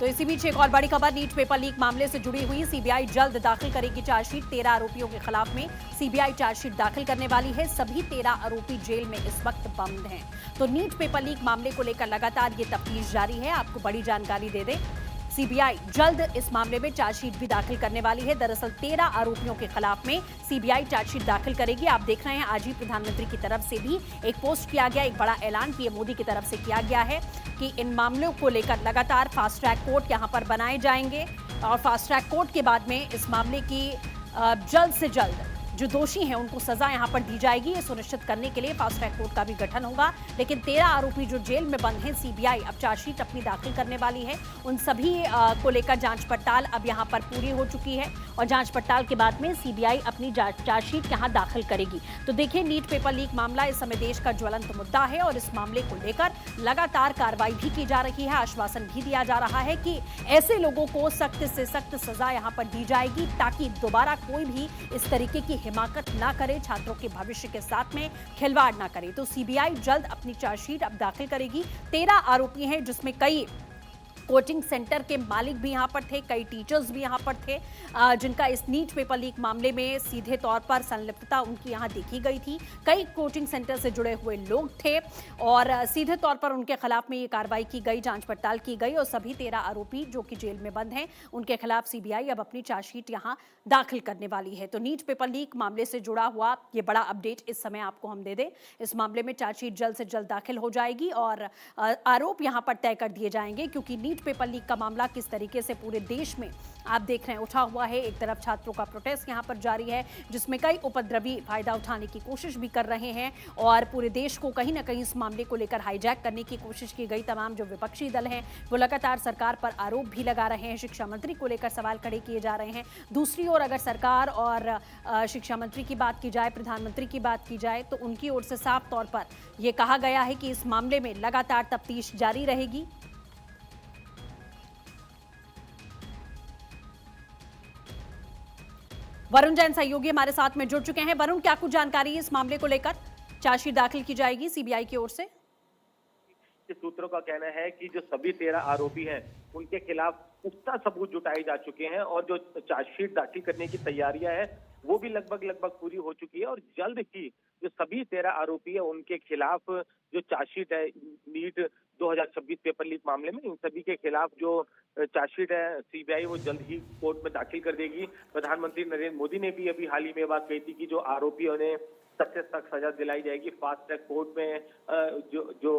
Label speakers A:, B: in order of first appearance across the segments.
A: तो इसी बीच एक और बड़ी खबर, नीट पेपर लीक मामले से जुड़ी हुई। सीबीआई जल्द दाखिल करेगी चार्जशीट। 13 आरोपियों के खिलाफ में सीबीआई चार्जशीट दाखिल करने वाली है। सभी 13 आरोपी जेल में इस वक्त बंद हैं। तो नीट पेपर लीक मामले को लेकर लगातार ये तफ्तीश जारी है। आपको बड़ी जानकारी दे दें, सीबीआई जल्द इस मामले में चार्जशीट भी दाखिल करने वाली है। दरअसल 13 आरोपियों के खिलाफ में सीबीआई चार्जशीट दाखिल करेगी। आप देख रहे हैं, आज ही प्रधानमंत्री की तरफ से भी एक पोस्ट किया गया, एक बड़ा ऐलान पीएम मोदी की तरफ से किया गया है कि इन मामलों को लेकर लगातार फास्ट ट्रैक कोर्ट यहां पर बनाए जाएंगे और फास्ट ट्रैक कोर्ट के बाद में इस मामले की जल्द से जल्द जो दोषी हैं उनको सजा यहां पर दी जाएगी। ये सुनिश्चित करने के लिए फास्ट ट्रैक कोर्ट का भी गठन होगा। लेकिन 13 आरोपी जो जेल में बंद हैं, सीबीआई अब चार्जशीट अपनी दाखिल करने वाली है। उन सभी को लेकर जांच पड़ताल अब यहां पर पूरी हो चुकी है और जांच पड़ताल के बाद में सीबीआई अपनी चार्जशीट यहां दाखिल करेगी। तो देखिए, नीट पेपर लीक मामला इस समय देश का ज्वलंत मुद्दा है और इस मामले को लेकर लगातार कार्रवाई भी की जा रही है। आश्वासन भी दिया जा रहा है कि ऐसे लोगों को सख्त से सख्त सजा यहां पर दी जाएगी ताकि दोबारा कोई भी इस तरीके की हिमाकत ना करे, छात्रों के भविष्य के साथ में खिलवाड़ ना करे। तो सीबीआई जल्द अपनी चार्जशीट अब दाखिल करेगी। 13 आरोपी हैं, जिसमें कई कोचिंग सेंटर के मालिक भी यहां पर थे, कई टीचर्स भी यहां पर थे जिनका इस नीट पेपर लीक मामले में सीधे तौर पर संलिप्तता उनकी यहां देखी गई थी। कई कोचिंग सेंटर से जुड़े हुए लोग थे और सीधे तौर पर उनके खिलाफ में ये कार्रवाई की गई, जांच पड़ताल की गई और सभी 13 आरोपी जो कि जेल में बंद हैं, उनके खिलाफ सीबीआई अब अपनी चार्जशीट यहां दाखिल करने वाली है। तो नीट पेपर लीक मामले से जुड़ा हुआ ये बड़ा अपडेट इस समय आपको हम दे दें। इस मामले में चार्जशीट जल्द से जल्द दाखिल हो जाएगी और आरोप यहां पर तय कर दिए जाएंगे, क्योंकि नीट पेपर लीक का मामला किस तरीके से पूरे देश में आप देख रहे हैं उठा हुआ है। एक तरफ छात्रों का प्रोटेस्ट यहां पर जारी है, जिसमें कई उपद्रवी फायदा उठाने की कोशिश भी कर रहे हैं और पूरे देश को कहीं ना कहीं इस मामले को लेकर हाईजैक करने की कोशिश की गई। तमाम जो विपक्षी दल हैं वो लगातार सरकार पर आरोप भी लगा रहे हैं, शिक्षा मंत्री को लेकर सवाल खड़े किए जा रहे हैं। दूसरी ओर अगर सरकार और शिक्षा मंत्री की बात की जाए, प्रधानमंत्री की बात की जाए, तो उनकी ओर से साफ तौर पर यह कहा गया है कि इस मामले में लगातार तफ्तीश जारी रहेगी। वरुण जैन सहयोगी हमारे साथ में जुड़ चुके हैं। वरुण, क्या कुछ जानकारी है इस मामले को लेकर? चार्जशीट दाखिल की जाएगी सीबीआई की ओर से।
B: सूत्रों का कहना है कि जो सभी 13 आरोपी हैं उनके खिलाफ पुख्ता सबूत जुटाए जा चुके हैं और जो चार्जशीट दाखिल करने की तैयारियां हैं वो भी लगभग पूरी हो चुकी है और जल्द ही जो सभी 13 आरोपी है उनके खिलाफ जो चार्जशीट है नीट 2026 पेपर लीक मामले में, इन सभी के खिलाफ जो चार्जशीट है सीबीआई वो जल्द ही कोर्ट में दाखिल कर देगी। प्रधानमंत्री नरेंद्र मोदी ने भी अभी हाल ही में बात कही थी कि जो आरोपियों ने सख्त से सख्त सजा दिलाई जाएगी। फास्ट ट्रैक कोर्ट में जो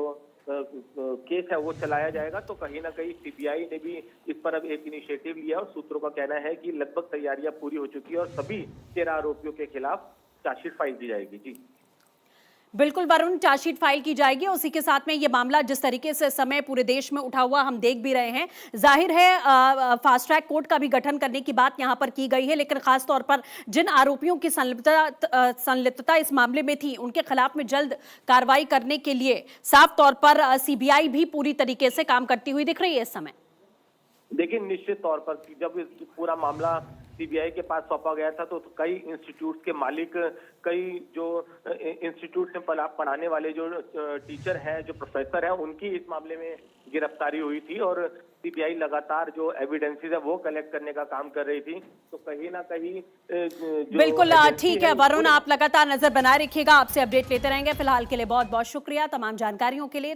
B: केस है वो चलाया जाएगा। तो कहीं ना कहीं सीबीआई ने भी इस पर अब एक इनिशिएटिव लिया और सूत्रों का कहना है कि लगभग तैयारियां पूरी हो चुकी है और सभी 13 आरोपियों के खिलाफ चार्जशीट फाइल की जाएगी। जी
A: बिल्कुल वरुण, चार्जशीट फाइल की जाएगी। उसी के साथ में ये मामला जिस तरीके से समय पूरे देश में उठा हुआ हम देख भी रहे हैं, जाहिर है फास्ट ट्रैक कोर्ट का भी गठन करने की बात यहां पर की गई है। लेकिन खास तौर पर जिन आरोपियों की संलिप्तता इस मामले में थी उनके खिलाफ में जल्द कार्रवाई करने के लिए साफ तौर पर सीबीआई भी पूरी तरीके से काम करती हुई दिख रही है इस समय।
B: देखिए, निश्चित तौर पर जब पूरा मामला सीबीआई के पास सौंपा गया था तो कई इंस्टीट्यूट के मालिक, कई जो इंस्टीट्यूट में पढ़ाने वाले जो टीचर हैं, जो प्रोफेसर हैं, उनकी इस मामले में गिरफ्तारी हुई थी और सीबीआई लगातार जो एविडेंसेस है वो कलेक्ट करने का काम कर रही थी। तो कहीं ना कहीं
A: बिल्कुल ठीक है वरुण, आप लगातार नजर बनाए रखिएगा, आपसे अपडेट लेते रहेंगे। फिलहाल के लिए बहुत बहुत शुक्रिया तमाम जानकारियों के लिए।